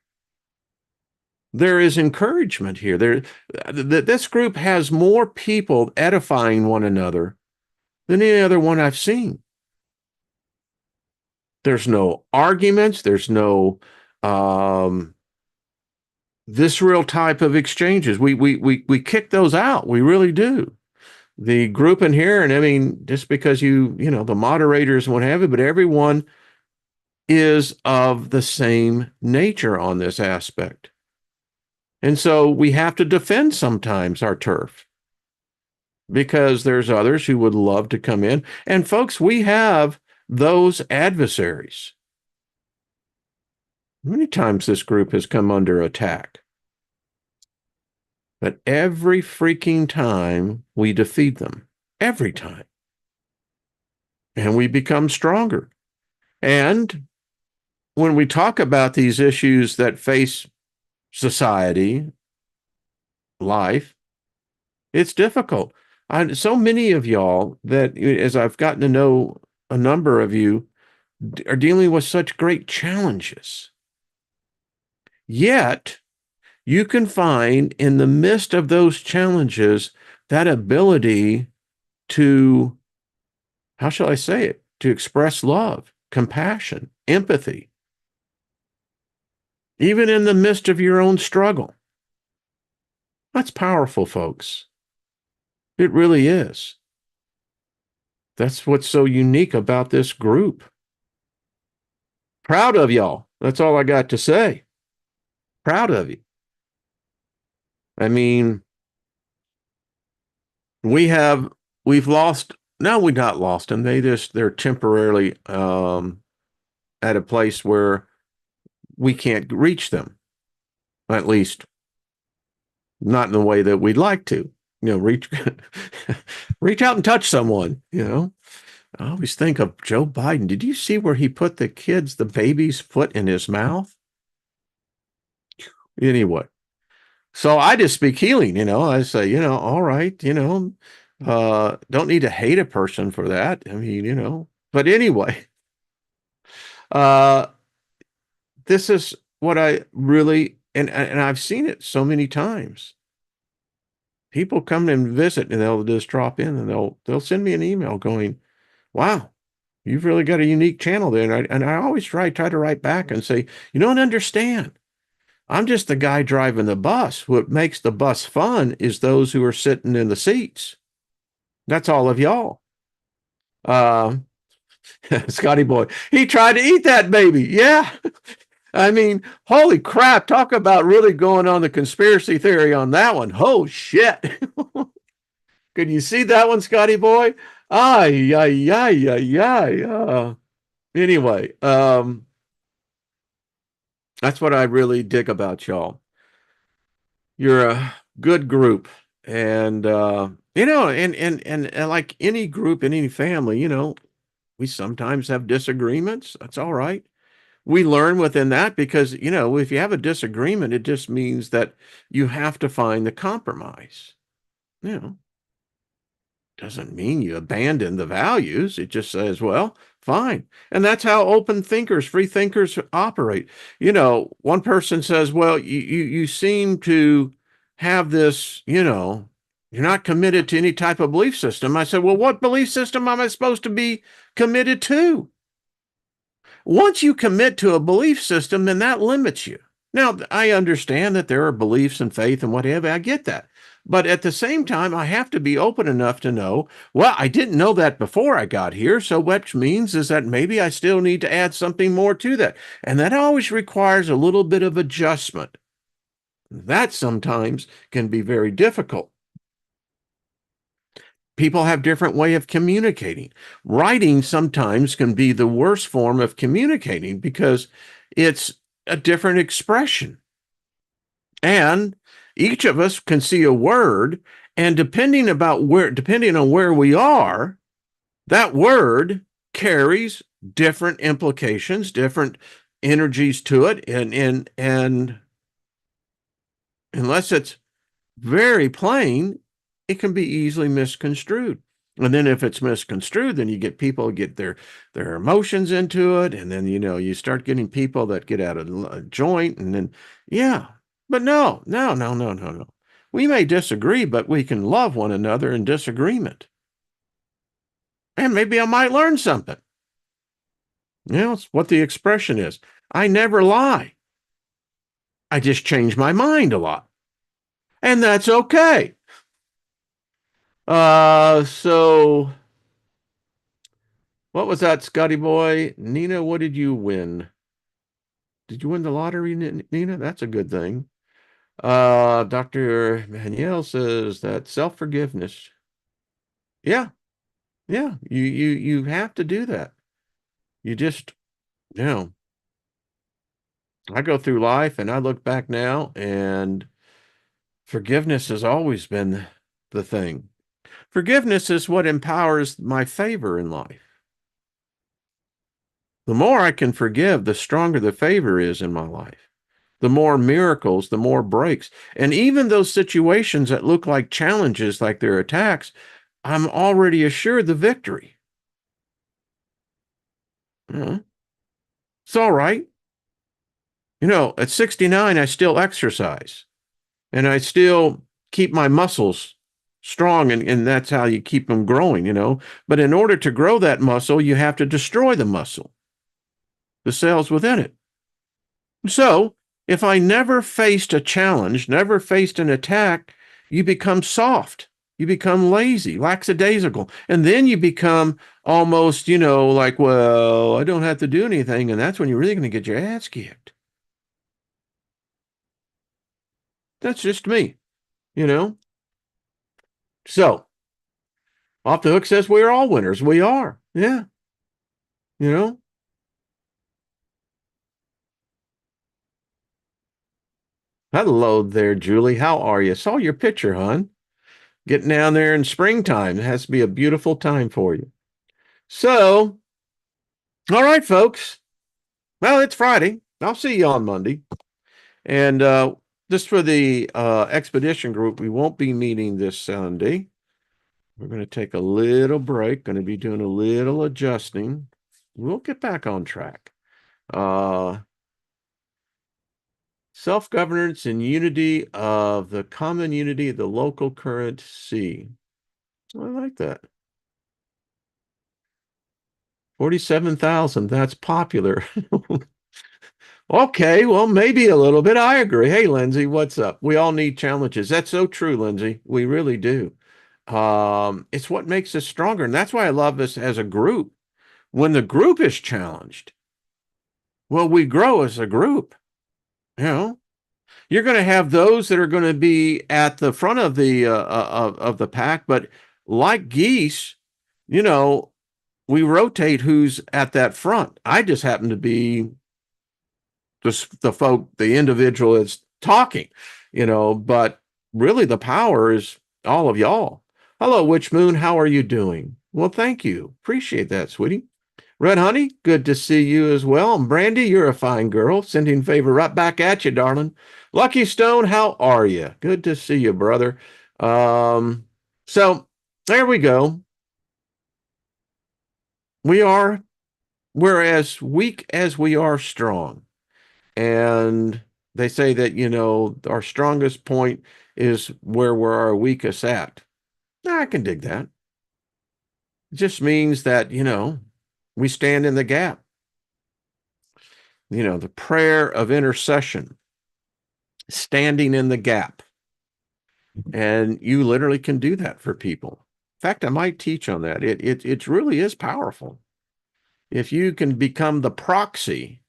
There is encouragement here. This group has more people edifying one another than any other one I've seen. There's no arguments. There's no visceral type of exchanges. We kick those out. We really do. The group in here, and I mean, just because the moderators and what have you, but everyone is of the same nature on this aspect. And so we have to defend sometimes our turf because there's others who would love to come in. And folks, we have those adversaries. Many times this group has come under attack. But every freaking time we defeat them, every time. And we become stronger. And when we talk about these issues that face society, life, it's difficult. So many of y'all that, as I've gotten to know a number of you, are dealing with such great challenges. Yet, you can find in the midst of those challenges that ability to, how shall I say it, to express love, compassion, empathy, even in the midst of your own struggle. That's powerful, folks. It really is. That's what's so unique about this group. Proud of y'all. That's all I got to say. Proud of you. I mean, we've lost, no, we've not lost them. They're temporarily at a place where we can't reach them, at least not in the way that we'd like to. Reach reach out and touch someone. I always think of Joe Biden. Did you see where he put the baby's foot in his mouth? Anyway, so I just speak healing. I say, all right, don't need to hate a person for that. I mean, but anyway, this is what I really, and I've seen it so many times. People come and visit and they'll just drop in and they'll send me an email going, wow, you've really got a unique channel there. And I always try to write back and say, and understand I'm just the guy driving the bus. What makes the bus fun is those who are sitting in the seats. That's all of y'all. Uh, Scotty boy, he tried to eat that baby. Yeah. I mean, holy crap. Talk about really going on the conspiracy theory on that one. Oh, shit. Can you see that one, Scotty boy? Ay, ay, ay, ay, ay. Anyway, that's what I really dig about y'all. You're a good group. And, and like any group in any family, we sometimes have disagreements. That's all right. We learn within that because, if you have a disagreement, it just means that you have to find the compromise. You know, doesn't mean you abandon the values. It just says, well, fine. And that's how open thinkers, free thinkers operate. One person says, well, you seem to have this, you're not committed to any type of belief system. I said, well, what belief system am I supposed to be committed to? Once you commit to a belief system, then that limits you. Now, I understand that there are beliefs and faith and whatever. I get that. But at the same time, I have to be open enough to know, well, I didn't know that before I got here. So, which means is that maybe I still need to add something more to that. And that always requires a little bit of adjustment. That sometimes can be very difficult. People have different way of communicating. Writing sometimes can be the worst form of communicating because it's a different expression. And each of us can see a word, and depending on where we are, that word carries different implications, different energies to it, and unless it's very plain, it can be easily misconstrued. And then if it's misconstrued, then you get people get their emotions into it, and then you start getting people that get out of a joint, and then yeah. But no, no, no, no, no, no. We may disagree, but we can love one another in disagreement. And maybe I might learn something. It's what the expression is. I never lie. I just change my mind a lot. And that's okay. So what was that, Scotty boy? Nina, what did you win? Did you win the lottery, Nina? That's a good thing. Dr. Manuel says that self-forgiveness. Yeah, yeah. You have to do that. You just, you know, I go through life and I look back now and forgiveness has always been the thing. Forgiveness is what empowers my favor in life. The more I can forgive, the stronger the favor is in my life. The more miracles, the more breaks. And even those situations that look like challenges, like they're attacks, I'm already assured the victory. It's all right. At 69, I still exercise and I still keep my muscles strong. And that's how you keep them growing. But in order to grow that muscle, you have to destroy the muscle, the cells within it. So if I never faced a challenge, never faced an attack, you become soft. You become lazy, lackadaisical. And then you become almost, like, well, I don't have to do anything. And that's when you're really going to get your ass kicked. That's just me, you know? So off the hook says we're all winners. We are. Yeah. You know? Hello there, Julie. How are you? Saw your picture, hon. Getting down there in springtime. It has to be a beautiful time for you. So, all right, folks. Well, it's Friday. I'll see you on Monday. And just for the expedition group, we won't be meeting this Sunday. We're going to take a little break, going to be doing a little adjusting. We'll get back on track. Self-governance and unity of the common unity of the local current sea. I like that. 47,000. That's popular. Okay, well, maybe a little bit. I agree. Hey, Lindsay, what's up? We all need challenges. That's so true, Lindsay. We really do. It's what makes us stronger. And that's why I love this as a group. When the group is challenged, well, we grow as a group. You know, you're going to have those that are going to be at the front of the pack, but like geese, you know, we rotate who's at that front. I just happen to be the individual that's talking, but really the power is all of y'all. Hello, Witch Moon. How are you doing? Well, thank you. Appreciate that, sweetie. Red Honey, good to see you as well. And Brandy, you're a fine girl. Sending favor right back at you, darling. Lucky Stone, how are you? Good to see you, brother. Um, so there we go. We're as weak as we are strong. And they say that, our strongest point is where we're our weakest at. I can dig that. It just means that, we stand in the gap. The prayer of intercession, standing in the gap. And you literally can do that for people. In fact, I might teach on that. It really is powerful. If you can become the proxy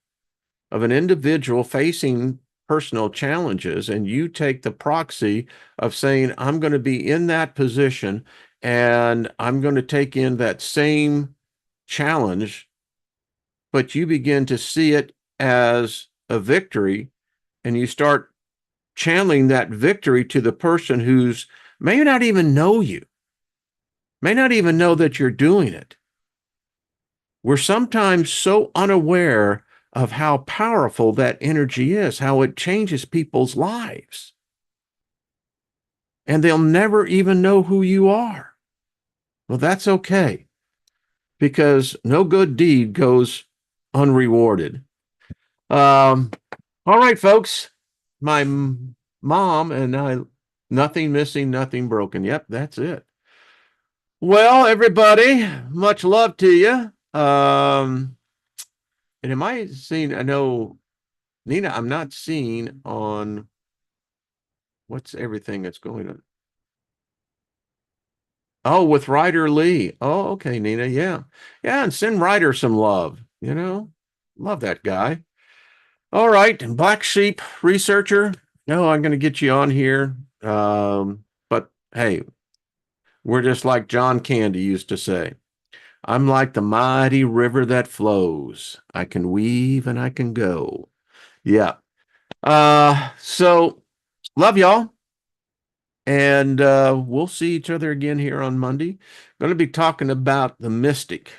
of an individual facing personal challenges, and you take the proxy of saying, I'm going to be in that position and I'm going to take in that same challenge, but you begin to see it as a victory, and you start channeling that victory to the person who's may not even know you, may not even know that you're doing it. We're sometimes so unaware of how powerful that energy is, how it changes people's lives. And they'll never even know who you are. Well, that's okay, because no good deed goes unrewarded. All right, folks. My mom and I, nothing missing, nothing broken. Yep, that's it. Well, everybody, much love to you. And am I seeing? I know, Nina, I'm not seeing on what's everything that's going on. Oh, with Ryder Lee. Oh, okay, Nina. Yeah. Yeah. And send Ryder some love. Love that guy. All right. And Black Sheep researcher. No, I'm going to get you on here. But hey, we're just like John Candy used to say. I'm like the mighty river that flows. I can weave and I can go. Yeah. So love y'all. And we'll see each other again here on Monday. Going to be talking about the mystic.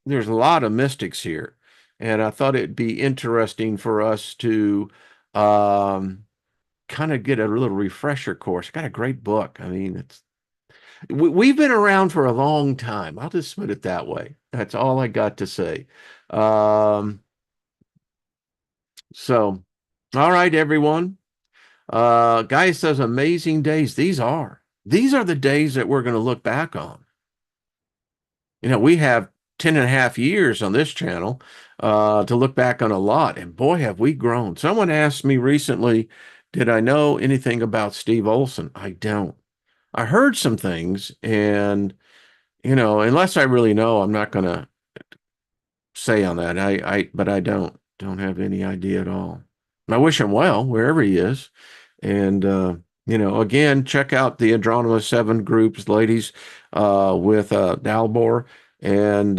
There's a lot of mystics here. And I thought it'd be interesting for us to kind of get a little refresher course. Got a great book. I mean, we've been around for a long time. I'll just put it that way. That's all I got to say. Um, so, all right, everyone. Guy says amazing days. These are the days that we're going to look back on. We have 10 and a half years on this channel to look back on a lot. And boy, have we grown. Someone asked me recently, did I know anything about Steve Olson? I don't. I heard some things, and, unless I really know, I'm not going to say on that. But I don't have any idea at all. I wish him well wherever he is. And, again, check out the Andromeda 7 groups, ladies, with Dalbor, and,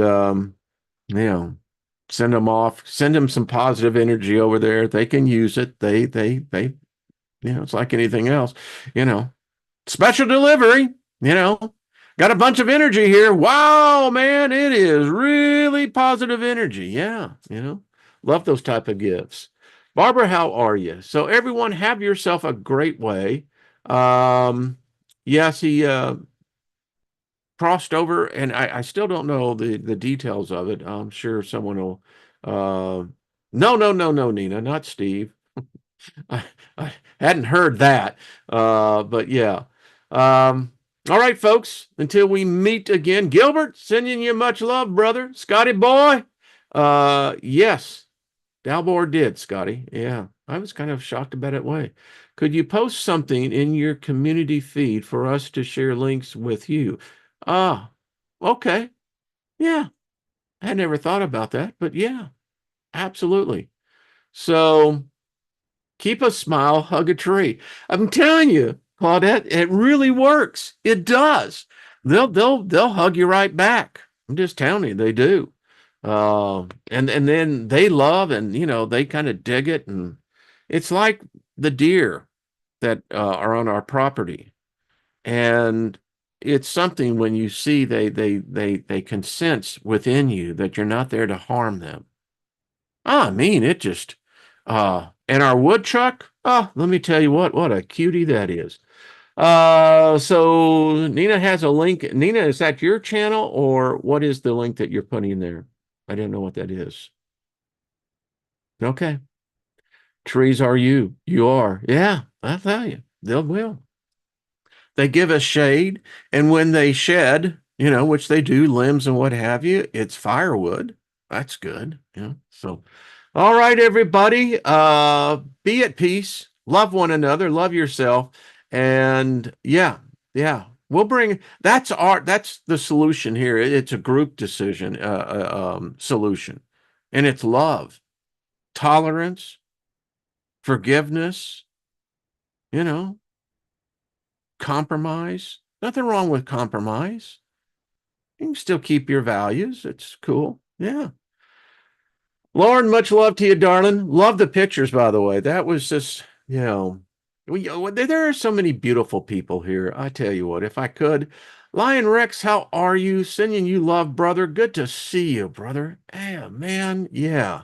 send them off, send them some positive energy over there. They can use it. They, it's like anything else, you know, special delivery, got a bunch of energy here. Wow, man, it is really positive energy. Yeah, love those type of gifts. Barbara, how are you? So everyone, have yourself a great way. Yes, he crossed over, and I still don't know the details of it. I'm sure someone will. No, no, no, no, Nina, not Steve. I hadn't heard that. But yeah. All right, folks. Until we meet again, Gilbert, sending you much love, brother. Scotty boy. Yes. Dalmore did, Scotty. Yeah, I was kind of shocked about it. Way. Could you post something in your community feed for us to share links with you? Ah, okay. Yeah, I never thought about that, but yeah, absolutely. So keep a smile, hug a tree. I'm telling you, Claudette, it really works. It does. They'll hug you right back. I'm just telling you, they do. And then they love and they kind of dig it, and it's like the deer that are on our property, and it's something when you see they can sense within you that you're not there to harm them. I mean, it just, and our woodchuck, let me tell you what a cutie that is. So Nina has a link. Nina, is that your channel or what is the link that you're putting there? I didn't know what that is. Okay. Trees are you. You are. Yeah, I tell you, they'll will. They give us shade, and when they shed, which they do, limbs and what have you, it's firewood. That's good. Yeah. So, all right, everybody, be at peace, love one another, love yourself, and yeah, we'll bring that's the solution here. It's a group decision, solution, and it's love, tolerance, forgiveness, you know, compromise. Nothing wrong with compromise. You can still keep your values. It's cool. Yeah. Lauren, much love to you, darling. Love the pictures, by the way. That was just, there are so many beautiful people here. I tell you what, if I could, Lion Rex, how are you? Sending you love, brother. Good to see you, brother. Yeah, man. Yeah.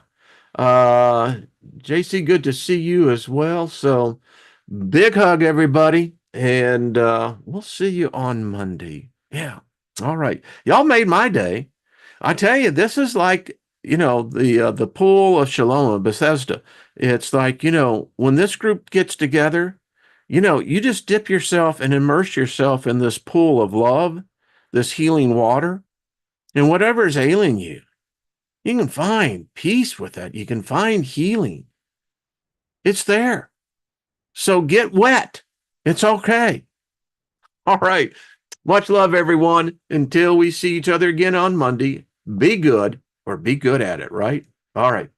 Uh, JC, good to see you as well. So, big hug, everybody. And we'll see you on Monday. Yeah. All right. Y'all made my day. I tell you, this is like, the pool of Shalom of Bethesda. It's like, when this group gets together, you just dip yourself and immerse yourself in this pool of love, this healing water, and whatever is ailing you, you can find peace with that. You can find healing. It's there. So get wet. It's okay. All right. Much love, everyone. Until we see each other again on Monday, be good or be good at it, right? All right.